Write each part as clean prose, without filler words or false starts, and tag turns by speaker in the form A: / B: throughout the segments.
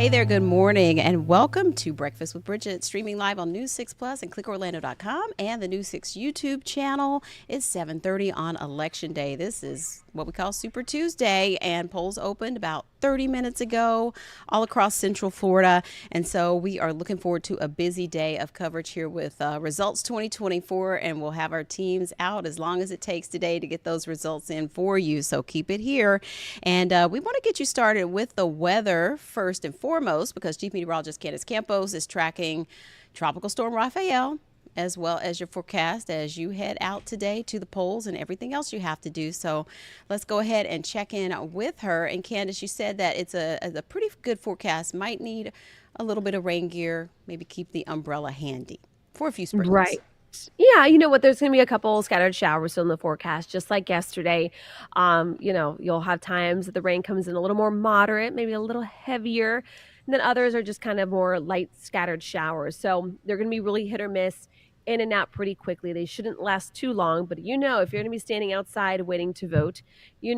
A: Hey there, good morning, and welcome to Breakfast with Bridgett, streaming live on News 6 Plus and clickorlando.com and the News 6 YouTube channel. It's 7:30 on Election Day. This is what we call Super Tuesday, and polls opened about 30 minutes ago all across Central Florida. And so we are looking forward to a busy day of coverage here with Results 2024, and we'll have our teams out as long as it takes today to get those results in for you. So keep it here. And we want to get you started with the weather first and foremost, because Chief Meteorologist Candace Campos is tracking Tropical Storm Rafael, as well as your forecast as you head out today to the polls and everything else you have to do. So let's go ahead and check in with her. And Candace, you said that it's a pretty good forecast. Might need a little bit of rain gear, maybe keep the umbrella handy for a few sprinkles.
B: Right. Yeah, you know what? There's going to be a couple scattered showers still in the forecast, just like yesterday. You'll have times that the rain comes in a little more moderate, maybe a little heavier, and then others are just kind of more light scattered showers. So they're going to be really hit or miss, in and out pretty quickly. They shouldn't last too long, but if you're going to be standing outside waiting to vote, you're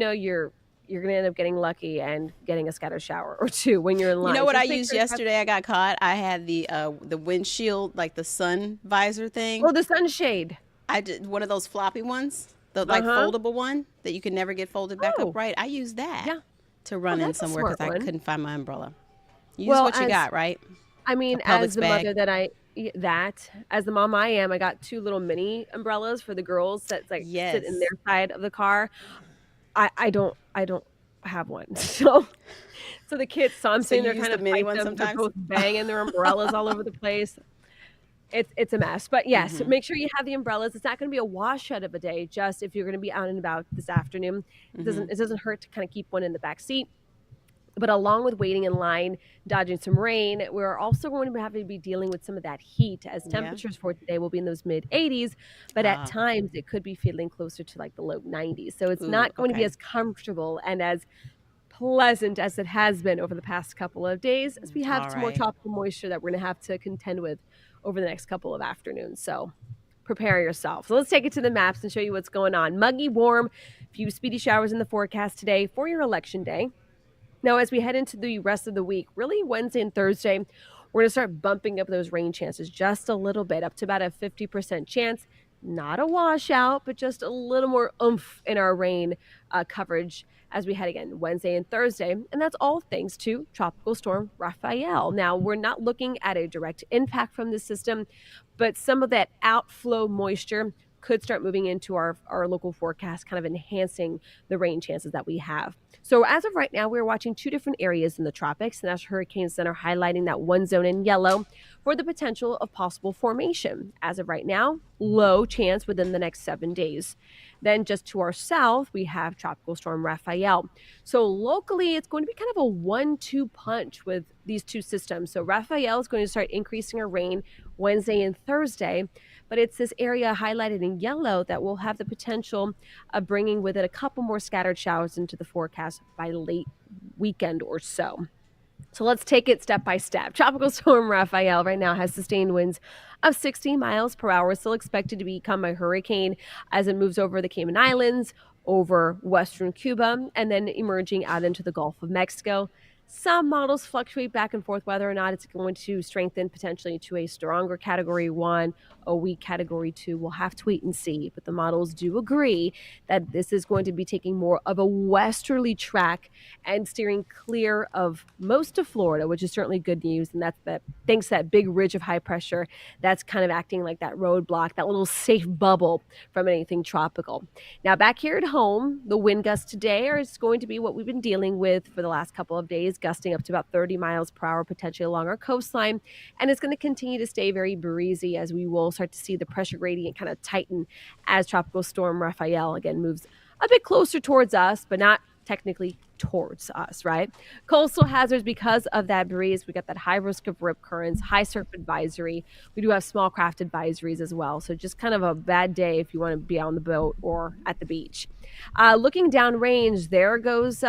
B: going to end up getting lucky and getting a scattered shower or two when you're in line.
A: You know what I used yesterday? I got caught. I had the windshield, like the sun visor thing.
B: Oh, the sunshade.
A: I did one of those floppy ones, the like foldable one that you can never get folded back up right. I used that to run in somewhere because I couldn't find my umbrella. Use what you got, right?
B: I mean, as the mother as the mom I am, I got two little mini umbrellas for the girls that sit in their side of the car. I don't have one. So the kids, I'm saying they're kind of mini ones sometimes. They're both banging their umbrellas all over the place. It's a mess. But yes, make sure you have the umbrellas. It's not going to be a washout of a day, just if you're going to be out and about this afternoon. It doesn't hurt to kind of keep one in the back seat. But along with waiting in line, dodging some rain, we're also going to have to be dealing with some of that heat, as temperatures for today will be in those mid 80s. But at times, it could be feeling closer to like the low 90s. So it's not going to be as comfortable and as pleasant as it has been over the past couple of days, as we have some more tropical moisture that we're going to have to contend with over the next couple of afternoons. So prepare yourself. So let's take it to the maps and show you what's going on. Muggy, warm, few speedy showers in the forecast today for your election day. Now, as we head into the rest of the week, really Wednesday and Thursday, we're going to start bumping up those rain chances just a little bit, up to about a 50% chance. Not a washout, but just a little more oomph in our rain coverage as we head again Wednesday and Thursday. And that's all thanks to Tropical Storm Rafael. Now, we're not looking at a direct impact from the system, but some of that outflow moisture could start moving into our local forecast, kind of enhancing the rain chances that we have. So as of right now, we're watching two different areas in the tropics. The National Hurricane Center highlighting that one zone in yellow for the potential of possible formation. As of right now, low chance within the next 7 days. Then just to our south, we have Tropical Storm Rafael. So locally, it's going to be kind of a 1-2 punch with these two systems. So Rafael is going to start increasing our rain Wednesday and Thursday, but it's this area highlighted in yellow that will have the potential of bringing with it a couple more scattered showers into the forecast by late weekend or so. So let's take it step by step. Tropical Storm Rafael right now has sustained winds of 60 miles per hour, still expected to become a hurricane as it moves over the Cayman Islands, over western Cuba, and then emerging out into the Gulf of Mexico. Some models fluctuate back and forth whether or not it's going to strengthen potentially to a stronger Category 1, a weak Category 2. We'll have to wait and see. But the models do agree that this is going to be taking more of a westerly track and steering clear of most of Florida, which is certainly good news. And that's thanks to that big ridge of high pressure that's kind of acting like that roadblock, that little safe bubble from anything tropical. Now, back here at home, the wind gusts today are going to be what we've been dealing with for the last couple of days, gusting up to about 30 miles per hour, potentially along our coastline. And it's going to continue to stay very breezy as we will start to see the pressure gradient kind of tighten as Tropical Storm Rafael again moves a bit closer towards us, but not technically towards us, right? Coastal hazards because of that breeze. We got that high risk of rip currents, high surf advisory. We do have small craft advisories as well. So just kind of a bad day if you want to be on the boat or at the beach. Looking downrange, there goes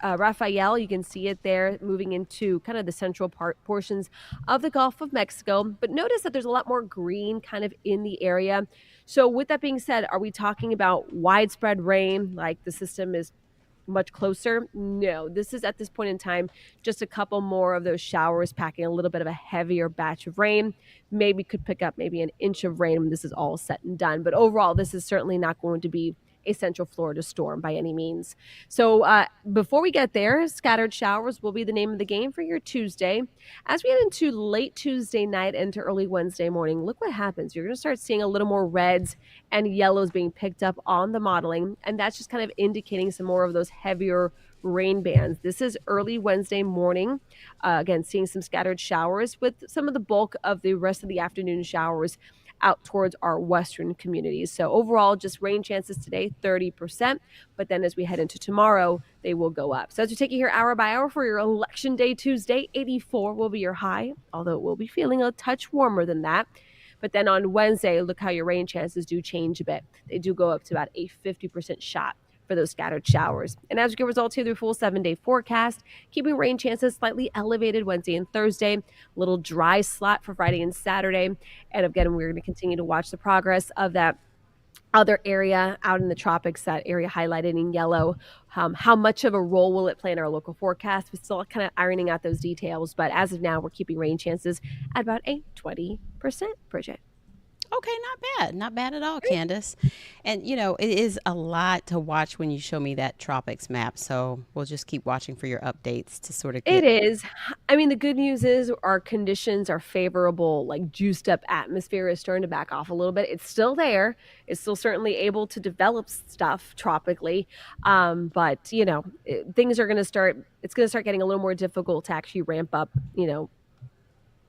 B: Rafael. You can see it there moving into kind of the central portions of the Gulf of Mexico. But notice that there's a lot more green kind of in the area. So with that being said, are we talking about widespread rain, like the system is much closer. No, this is at this point in time, just a couple more of those showers packing a little bit of a heavier batch of rain. Maybe could pick up maybe an inch of rain when this is all said and done. But overall, this is certainly not going to be a Central Florida storm by any means. So before we get there, scattered showers will be the name of the game for your Tuesday. As we get into late Tuesday night into early Wednesday morning, look what happens. You're going to start seeing a little more reds and yellows being picked up on the modeling, and that's just kind of indicating some more of those heavier rain bands. This is early Wednesday morning. Again, seeing some scattered showers with some of the bulk of the rest of the afternoon showers out towards our western communities. So overall, just rain chances today, 30%. But then as we head into tomorrow, they will go up. So as we take you here hour by hour for your Election Day Tuesday, 84 will be your high, although it will be feeling a touch warmer than that. But then on Wednesday, look how your rain chances do change a bit. They do go up to about a 50% shot for those scattered showers. And as we get results here through full 7-day forecast, keeping rain chances slightly elevated Wednesday and Thursday, a little dry slot for Friday and Saturday. And again, we're going to continue to watch the progress of that other area out in the tropics, that area highlighted in yellow. How much of a role will it play in our local forecast? We're still kind of ironing out those details, but as of now, we're keeping rain chances at about a 20%, Bridgett.
A: Okay, not bad at all, Candace. And it is a lot to watch when you show me that tropics map. So we'll just keep watching for your updates to sort of
B: It is. I mean, the good news is our conditions are favorable, like juiced up atmosphere is starting to back off a little bit. It's still there. It's still certainly able to develop stuff tropically. But things are going to it's going to start getting a little more difficult to actually ramp up,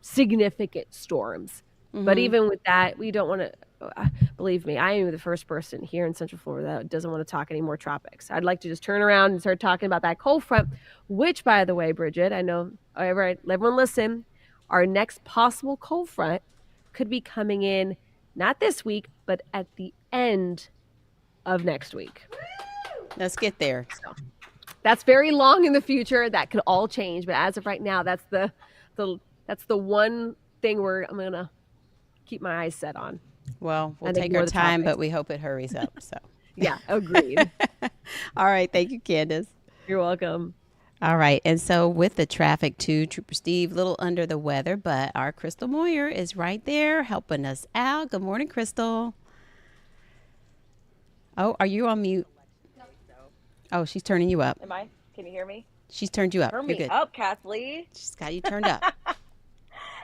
B: significant storms. But even with that, we don't want to, believe me, I am the first person here in Central Florida that doesn't want to talk any more tropics. I'd like to just turn around and start talking about that cold front, which, by the way, Bridgett, I know, all right, everyone listen, our next possible cold front could be coming in, not this week, but at the end of next week.
A: Let's get there.
B: So, that's very long in the future. That could all change. But as of right now, that's the one thing I'm going to keep my eyes set on.
A: Well, we'll take our time, but we hope it hurries up. So
B: yeah, agreed.
A: All right. Thank you, Candace.
B: You're welcome.
A: All right. And so with the traffic too, Trooper Steve, a little under the weather, but our Crystal Moyer is right there helping us out. Good morning, Crystal. Oh, are you on mute? Oh, she's turning you up.
C: Am I? Can you hear me?
A: She's turned you up.
C: Turn
A: You're
C: me
A: good.
C: up, Kathleen.
A: She's got you turned up.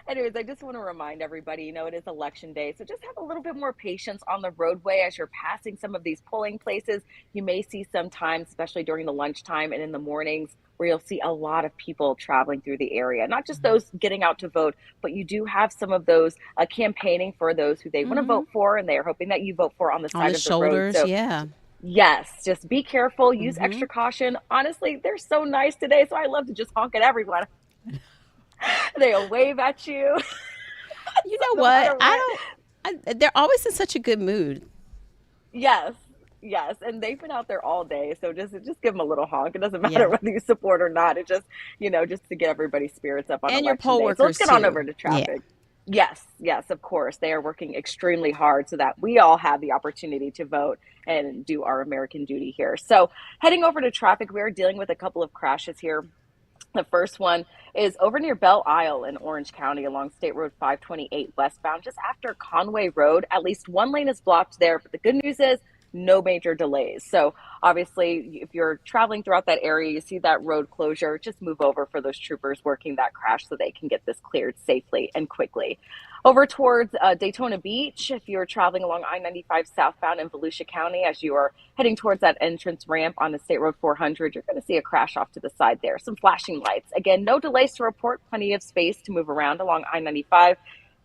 C: Anyways, I just want to remind everybody, it is election day. So just have a little bit more patience on the roadway as you're passing some of these polling places. You may see sometimes, especially during the lunchtime and in the mornings, where you'll see a lot of people traveling through the area. Not just those getting out to vote, but you do have some of those campaigning for those who they want to vote for, and they're hoping that you vote for on the side of the
A: shoulders,
C: road. So,
A: yeah.
C: yes, just be careful. Use extra caution. Honestly, they're so nice today, so I love to just honk at everyone. They'll wave at you.
A: You know what? They're always in such a good mood.
C: Yes. And they've been out there all day. So just give them a little honk. It doesn't matter whether you support or not. It just, just to get everybody's spirits up on
A: and
C: election
A: your poll
C: day.
A: workers
C: So let's get
A: too.
C: on over to traffic. Yeah. Yes, of course. They are working extremely hard so that we all have the opportunity to vote and do our American duty here. So heading over to traffic, we are dealing with a couple of crashes here. The first one is over near Belle Isle in Orange County along State Road 528 westbound, just after Conway Road. At least one lane is blocked there, but the good news is no major delays. So obviously, if you're traveling throughout that area, you see that road closure, just move over for those troopers working that crash so they can get this cleared safely and quickly. Over towards Daytona Beach, if you're traveling along I-95 southbound in Volusia County, as you are heading towards that entrance ramp on the State Road 400, you're going to see a crash off to the side there. Some flashing lights. Again, no delays to report, plenty of space to move around along I-95. It's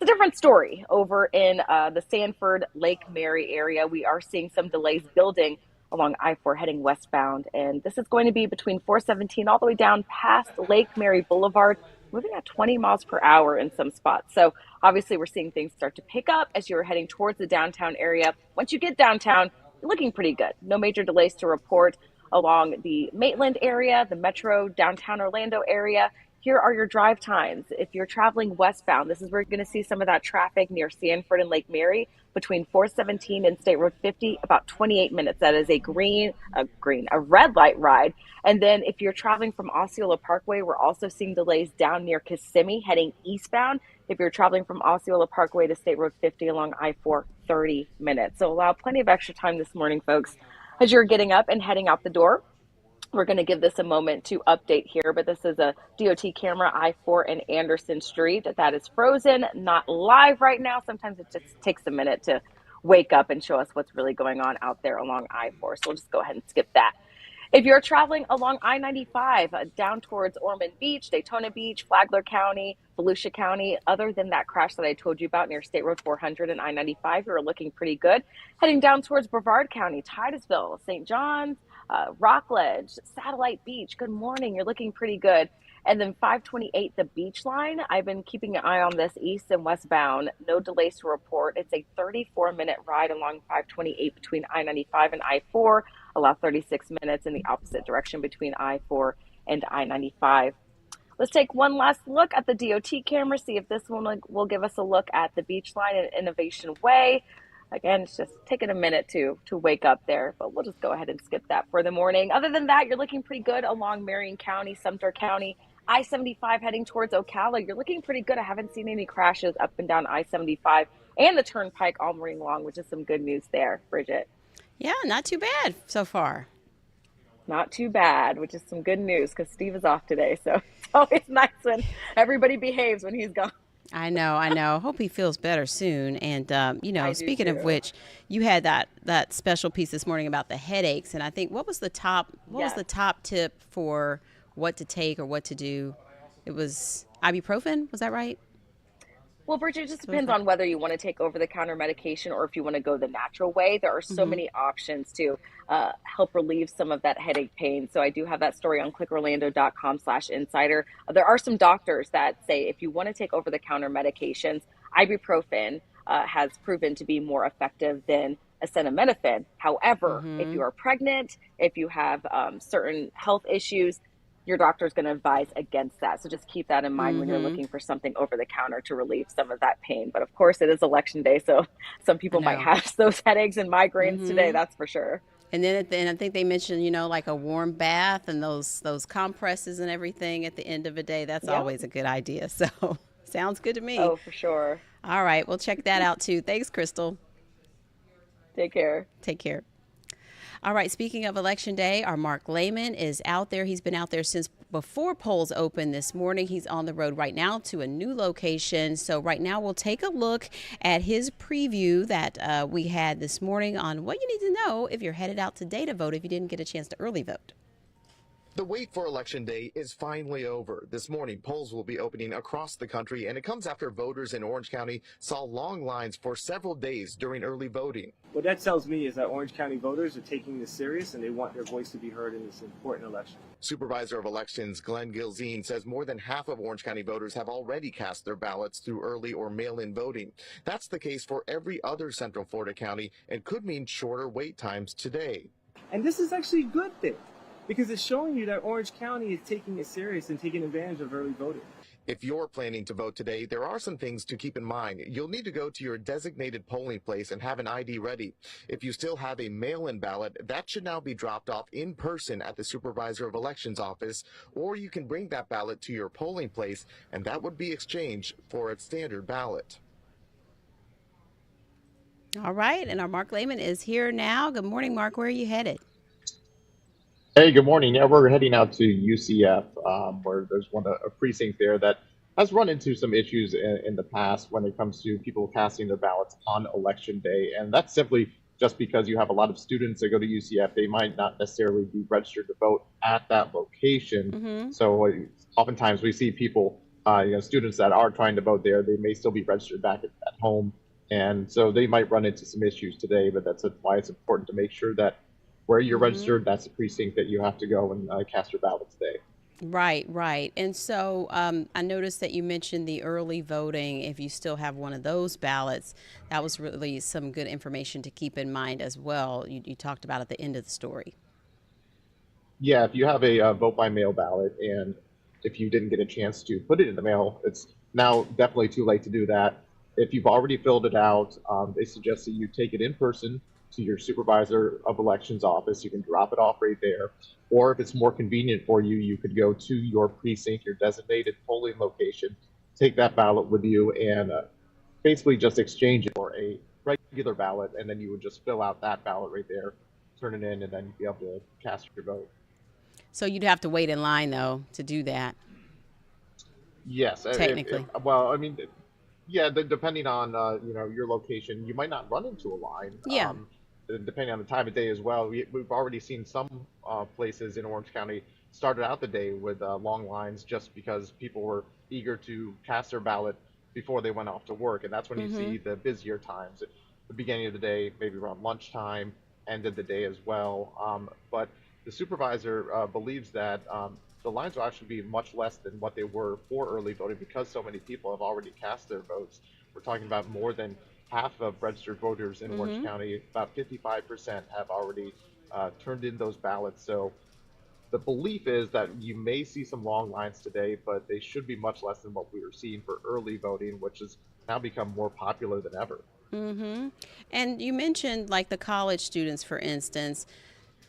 C: a different story over in the Sanford Lake Mary area. We are seeing some delays building along I-4 heading westbound, and this is going to be between 417 all the way down past Lake Mary Boulevard, moving at 20 miles per hour in some spots. So obviously we're seeing things start to pick up as you're heading towards the downtown area. Once you get downtown, you're looking pretty good. No major delays to report along the Maitland area, the Metro downtown Orlando area. Here are your drive times. If you're traveling westbound, this is where you're going to see some of that traffic near Sanford and Lake Mary between 417 and State Road 50, about 28 minutes. That is a red light ride. And then if you're traveling from Osceola Parkway, we're also seeing delays down near Kissimmee heading eastbound. If you're traveling from Osceola Parkway to State Road 50 along I-4, 30 minutes. So allow plenty of extra time this morning, folks, as you're getting up and heading out the door. We're going to give this a moment to update here, but this is a DOT camera I-4 and Anderson Street that is frozen, not live right now. Sometimes it just takes a minute to wake up and show us what's really going on out there along I-4. So we'll just go ahead and skip that. If you're traveling along I-95 down towards Ormond Beach, Daytona Beach, Flagler County, Volusia County, other than that crash that I told you about near State Road 400 and I-95, you're looking pretty good. Heading down towards Brevard County, Titusville, St. John's, Rockledge, Satellite Beach, good morning, you're looking pretty good. And then 528, the beach line, I've been keeping an eye on this east and westbound. No delays to report. It's a 34-minute ride along 528 between I-95 and I-4. Allow 36 minutes in the opposite direction between I-4 and I-95. Let's take one last look at the DOT camera, see if this one will give us a look at the beach line in Innovation Way. Again, it's just taking a minute to wake up there, but we'll just go ahead and skip that for the morning. Other than that, you're looking pretty good along Marion County, Sumter County, I-75 heading towards Ocala. You're looking pretty good. I haven't seen any crashes up and down I-75 and the Turnpike all morning long, which is some good news there, Bridgett.
A: Yeah, not too bad so far.
C: Not too bad, which is some good news because Steve is off today. So it's always nice when everybody behaves when he's gone.
A: I know. Hope he feels better soon. And, speaking of which, you had that special piece this morning about the headaches. And I think what was the top tip for what to take or what to do? It was ibuprofen. Was that right?
C: Well, Bridget, it just depends on whether you want to take over-the-counter medication or if you want to go the natural way. There are so many options to help relieve some of that headache pain. So I do have that story on clickorlando.com/insider. There are some doctors that say if you want to take over-the-counter medications, ibuprofen has proven to be more effective than acetaminophen. However, if you are pregnant, if you have certain health issues, your doctor is going to advise against that. So just keep that in mind when you're looking for something over the counter to relieve some of that pain. But of course, it is election day, so some people might have those headaches and migraines today, that's for sure.
A: And then I think they mentioned, like a warm bath and those compresses and everything at the end of a day. That's always a good idea. So sounds good to me.
C: Oh, for sure.
A: All right. We'll check that out too. Thanks, Crystal.
C: Take care.
A: Take care. All right, speaking of Election Day, our Mark Lehman is out there. He's been out there since before polls opened this morning. He's on the road right now to a new location. So right now we'll take a look at his preview that we had this morning on what you need to know if you're headed out today to vote if you didn't get a chance to early vote.
D: The wait for Election Day is finally over. This morning, polls will be opening across the country, and it comes after voters in Orange County saw long lines for several days during early voting.
E: What that tells me is that Orange County voters are taking this serious, and they want their voice to be heard in this important election.
D: Supervisor of Elections Glenn Gilzine says more than half of Orange County voters have already cast their ballots through early or mail-in voting. That's the case for every other Central Florida county and could mean shorter wait times today.
E: And this is actually a good thing, because it's showing you that Orange County is taking it serious and taking advantage of early voting.
D: If you're planning to vote today, there are some things to keep in mind. You'll need to go to your designated polling place and have an ID ready. If you still have a mail-in ballot, that should now be dropped off in person at the Supervisor of Elections office, or you can bring that ballot to your polling place, and that would be exchanged for a standard ballot.
A: All right, and our Mark Lehman is here now. Good morning, Mark. Where are you headed?
F: Hey, good morning. Yeah, we're heading out to UCF, where there's a precinct there that has run into some issues in the past when it comes to people casting their ballots on Election Day. And that's simply just because you have a lot of students that go to UCF. They might not necessarily be registered to vote at that location. So oftentimes we see people, students that are trying to vote there, they may still be registered back at home. And so they might run into some issues today, but that's why it's important to make sure that where you're registered, that's the precinct that you have to go and cast your ballot today.
A: Right. And so I noticed that you mentioned the early voting. If you still have one of those ballots, that was really some good information to keep in mind as well. You talked about at the end of the story.
F: Yeah, if you have a vote by mail ballot and if you didn't get a chance to put it in the mail, it's now definitely too late to do that. If you've already filled it out, they suggest that you take it in person to your supervisor of elections office. You can drop it off right there. Or if it's more convenient for you, you could go to your precinct, your designated polling location, take that ballot with you, and basically just exchange it for a regular ballot. And then you would just fill out that ballot right there, turn it in, and then you'd be able to cast your vote.
A: So you'd have to wait in line, though, to do that,
F: Yes.
A: technically.
F: Well, I mean, yeah, depending on your location, you might not run into a line.
A: Yeah.
F: Depending on the time of day as well. We've already seen some places in Orange County started out the day with long lines just because people were eager to cast their ballot before they went off to work, and that's when you see the busier times at the beginning of the day, maybe around lunchtime, end of the day as well. But the supervisor believes that the lines will actually be much less than what they were for early voting because so many people have already cast their votes. We're talking about more than half of registered voters in Orange County, about 55% have already turned in those ballots. So the belief is that you may see some long lines today, but they should be much less than what we were seeing for early voting, which has now become more popular than ever.
A: And you mentioned like the college students, for instance.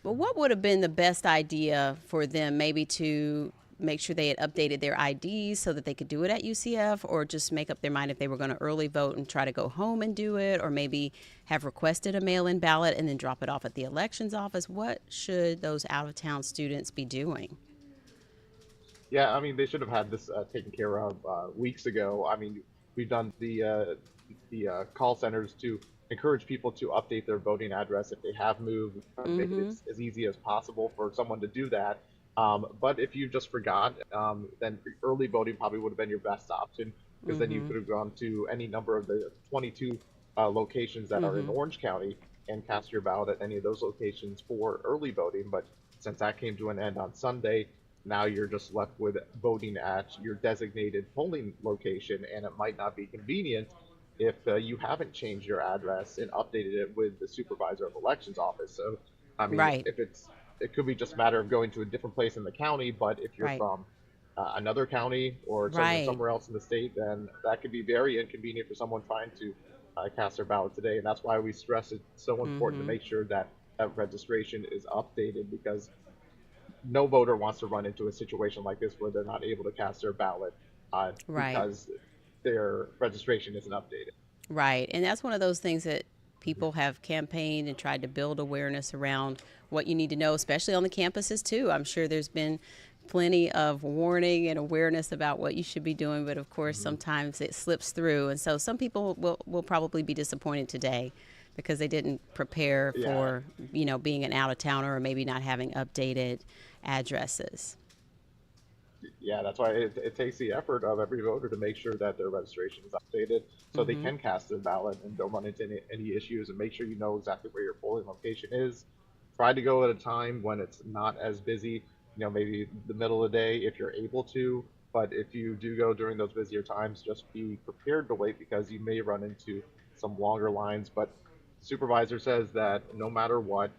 A: But what would have been the best idea for them maybe to make sure they had updated their IDs so that they could do it at UCF, or just make up their mind if they were going to early vote and try to go home and do it, or maybe have requested a mail-in ballot and then drop it off at the elections office? What should those out-of-town students be doing?
F: Yeah, I mean, they should have had this taken care of weeks ago. I mean, we've done the call centers to encourage people to update their voting address if they have moved, make it as easy as possible for someone to do that. But if you just forgot, then early voting probably would have been your best option because then you could have gone to any number of the 22 locations that are in Orange County and cast your ballot at any of those locations for early voting. But since that came to an end on Sunday, now you're just left with voting at your designated polling location, and it might not be convenient if you haven't changed your address and updated it with the supervisor of elections office. So, I mean,
A: Right,
F: it could be just a matter of going to a different place in the county, but if you're
A: right,
F: from another county or
A: right.
F: somewhere else in the state, then that could be very inconvenient for someone trying to cast their ballot today. And that's why we stress it's so important to make sure that that registration is updated because no voter wants to run into a situation like this where they're not able to cast their ballot
A: Right.
F: because their registration isn't updated.
A: Right. And that's one of those things that people have campaigned and tried to build awareness around what you need to know, especially on the campuses, too. I'm sure there's been plenty of warning and awareness about what you should be doing, but of course, sometimes it slips through. And so some people will probably be disappointed today because they didn't prepare
F: Yeah,
A: for, being an out of towner or maybe not having updated addresses.
F: yeah, that's why it takes the effort of every voter to make sure that their registration is updated so they can cast their ballot and don't run into any issues and make sure you know exactly where your polling location is. Try to go at a time when it's not as busy, maybe the middle of the day if you're able to. But if you do go during those busier times, just be prepared to wait because you may run into some longer lines. But supervisor says that no matter what,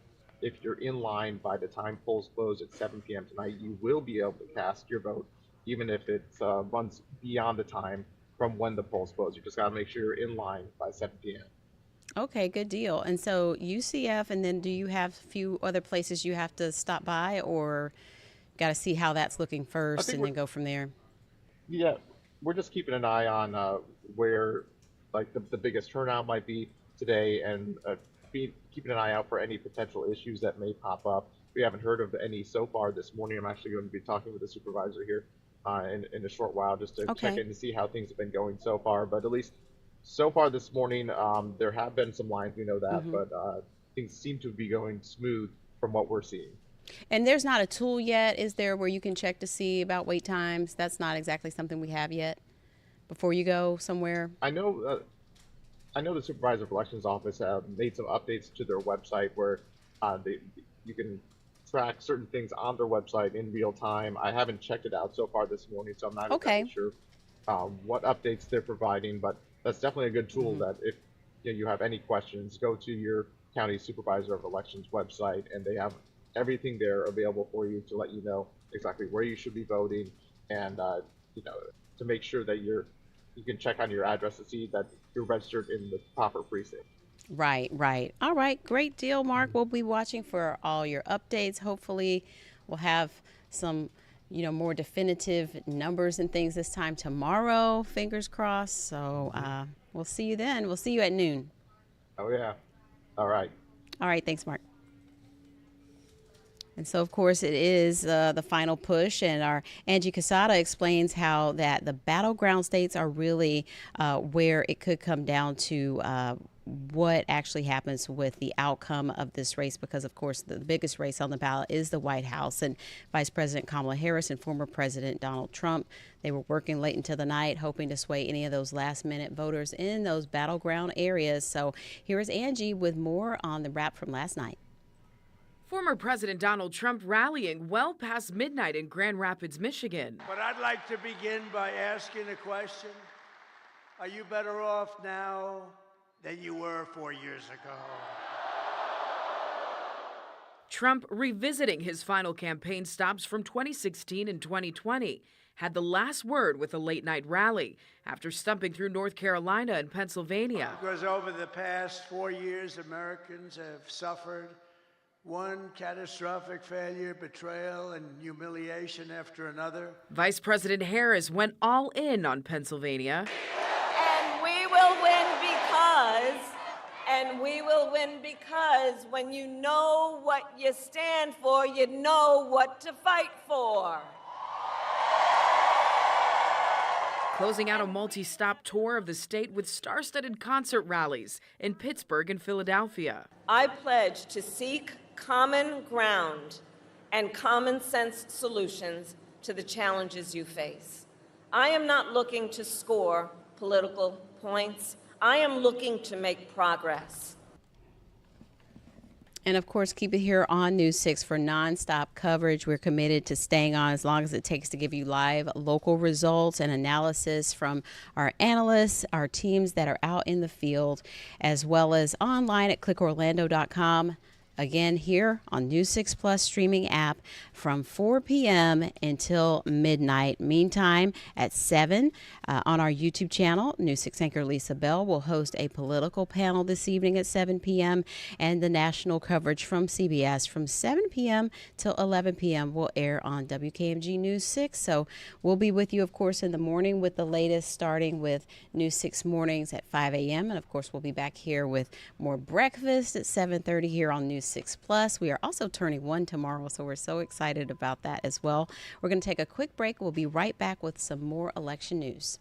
F: if you're in line by the time polls close at 7 p.m. tonight, you will be able to cast your vote, even if it runs beyond the time from when the polls close. You just got to make sure you're in line by 7 p.m.
A: Okay, good deal. And so UCF, and then do you have a few other places you have to stop by, or got to see how that's looking
F: I
A: first
F: think
A: and then go from there?
F: yeah, we're just keeping an eye on where like the biggest turnout might be today and keeping an eye out for any potential issues that may pop up. We haven't heard of any so far this morning. I'm actually going to be talking with the supervisor here in a short while just to check
A: Okay.
F: in to see how things have been going so far. But at least so far this morning, there have been some lines, we know that, but things seem to be going smooth from what we're seeing.
A: And there's not a tool yet, is there, where you can check to see about wait times? That's not exactly something we have yet before you go somewhere.
F: I know I know the supervisor of elections office made some updates to their website where you can track certain things on their website in real time. I haven't checked it out so far this morning, so I'm not exactly
A: Okay.
F: sure what updates they're providing. But that's definitely a good tool that if you have any questions, go to your county supervisor of elections website, and they have everything there available for you to let you know exactly where you should be voting and to make sure that you can check on your address to see that you're registered in the proper precinct.
A: Right, right. All right, great deal, Mark. We'll be watching for all your updates. Hopefully, we'll have some, more definitive numbers and things this time tomorrow. Fingers crossed. So we'll see you then. We'll see you at noon.
F: Oh yeah. All right.
A: All right. Thanks, Mark. And so, of course, it is the final push, and our Angie Casada explains how that the battleground states are really where it could come down to what actually happens with the outcome of this race, because, of course, the biggest race on the ballot is the White House, and Vice President Kamala Harris and former President Donald Trump, they were working late into the night, hoping to sway any of those last-minute voters in those battleground areas. So here is Angie with more on the wrap from last night.
G: Former President Donald Trump rallying well past midnight in Grand Rapids, Michigan.
H: But I'd like to begin by asking a question. Are you better off now than you were 4 years ago?
G: Trump revisiting his final campaign stops from 2016 and 2020. Had the last word with a late-night rally after stumping through North Carolina and Pennsylvania.
H: Because over the past 4 years, Americans have suffered one catastrophic failure, betrayal, and humiliation after another.
G: Vice President Harris went all in on Pennsylvania.
I: And we will win because when you know what you stand for, you know what to fight for.
G: Closing out a multi-stop tour of the state with star-studded concert rallies in Pittsburgh and Philadelphia.
I: I pledge to seek common ground and common sense solutions to the challenges you face. I am not looking to score political points. I am looking to make progress.
A: And of course, keep it here on News 6 for nonstop coverage. We're committed to staying on as long as it takes to give you live local results and analysis from our analysts, our teams that are out in the field, as well as online at clickorlando.com. Again, here on News 6 Plus streaming app from 4 p.m. until midnight. Meantime, at 7 on our YouTube channel, News 6 anchor Lisa Bell will host a political panel this evening at 7 p.m. And the national coverage from CBS from 7 p.m. till 11 p.m. will air on WKMG News 6. So we'll be with you, of course, in the morning with the latest, starting with News 6 mornings at 5 a.m. And, of course, we'll be back here with more breakfast at 7:30 here on News 6 Plus. We are also turning 1 tomorrow, so we're so excited about that as well. We're going to take a quick break. We'll be right back with some more election news.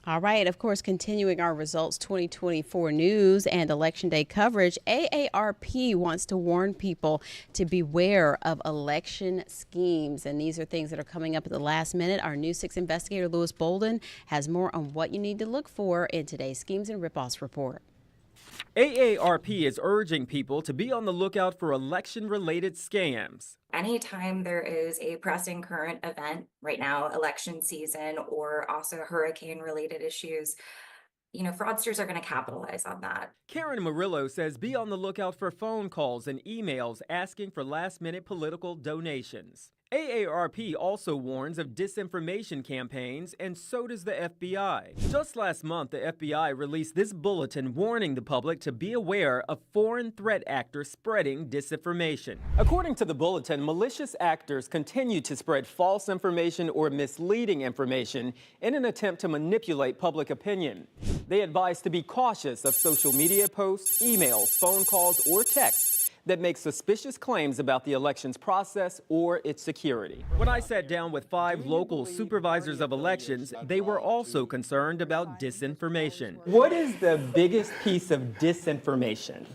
A: All right, of course, continuing our results 2024 news and election day coverage, AARP wants to warn people to beware of election schemes. And these are things that are coming up at the last minute. Our News 6 investigator, Lewis Bolden, has more on what you need to look for in today's Schemes and Ripoffs report.
J: AARP is urging people to be on the lookout for election-related scams.
K: Anytime there is a pressing current event, right now, election season, or also hurricane-related issues, fraudsters are going to capitalize on that.
J: Karen Murillo says be on the lookout for phone calls and emails asking for last-minute political donations. AARP also warns of disinformation campaigns, and so does the FBI. Just last month, the FBI released this bulletin warning the public to be aware of foreign threat actors spreading disinformation. According to the bulletin, malicious actors continue to spread false information or misleading information in an attempt to manipulate public opinion. They advise to be cautious of social media posts, emails, phone calls, or texts that make suspicious claims about the elections process or its security. When I sat down with 5 local supervisors of elections, they were also concerned about disinformation. What is the biggest piece of disinformation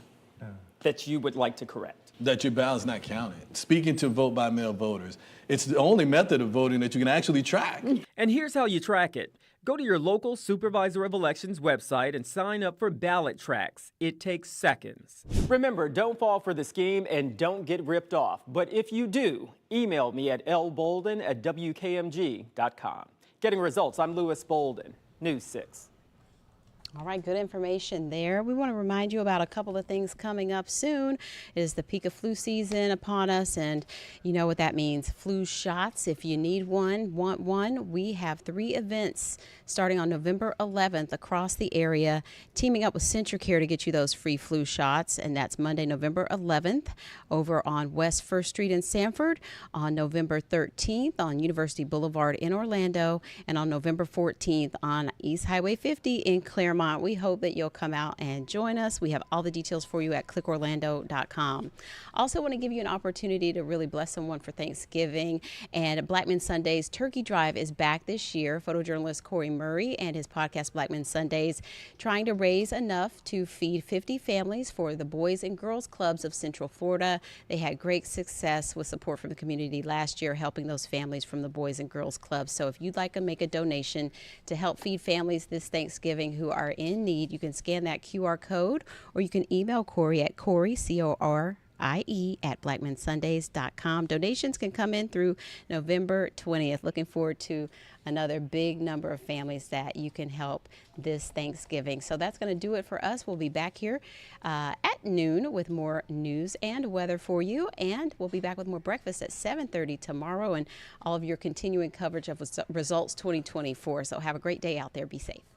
J: that you would like to correct?
L: That your ballot's not counted. Speaking to vote-by-mail voters, it's the only method of voting that you can actually track.
J: And here's how you track it. Go to your local supervisor of elections website and sign up for ballot tracks. It takes seconds. Remember, don't fall for the scheme and don't get ripped off. But if you do, email me at lbolden@wkmg.com. Getting results, I'm Louis Bolden, News 6.
A: All right, good information there. We want to remind you about a couple of things coming up soon. It is the peak of flu season upon us, and you know what that means. Flu shots, if you need one, want one, we have 3 events starting on November 11th across the area, teaming up with CentraCare to get you those free flu shots, and that's Monday, November 11th over on West 1st Street in Sanford, on November 13th on University Boulevard in Orlando, and on November 14th on East Highway 50 in Claremont. We hope that you'll come out and join us. We have all the details for you at clickorlando.com. Also want to give you an opportunity to really bless someone for Thanksgiving. And Black Men Sundays Turkey Drive is back this year. Photojournalist Corey Murray and his podcast Black Men Sundays trying to raise enough to feed 50 families for the Boys and Girls Clubs of Central Florida. They had great success with support from the community last year, helping those families from the Boys and Girls Clubs. So if you'd like to make a donation to help feed families this Thanksgiving who are in need, you can scan that QR code, or you can email Corey at Corey, CORIE, at blackmensundays.com. Donations can come in through November 20th. Looking forward to another big number of families that you can help this Thanksgiving. So that's going to do it for us. We'll be back here at noon with more news and weather for you, and we'll be back with more breakfast at 7:30 tomorrow and all of your continuing coverage of Results 2024. So have a great day out there. Be safe.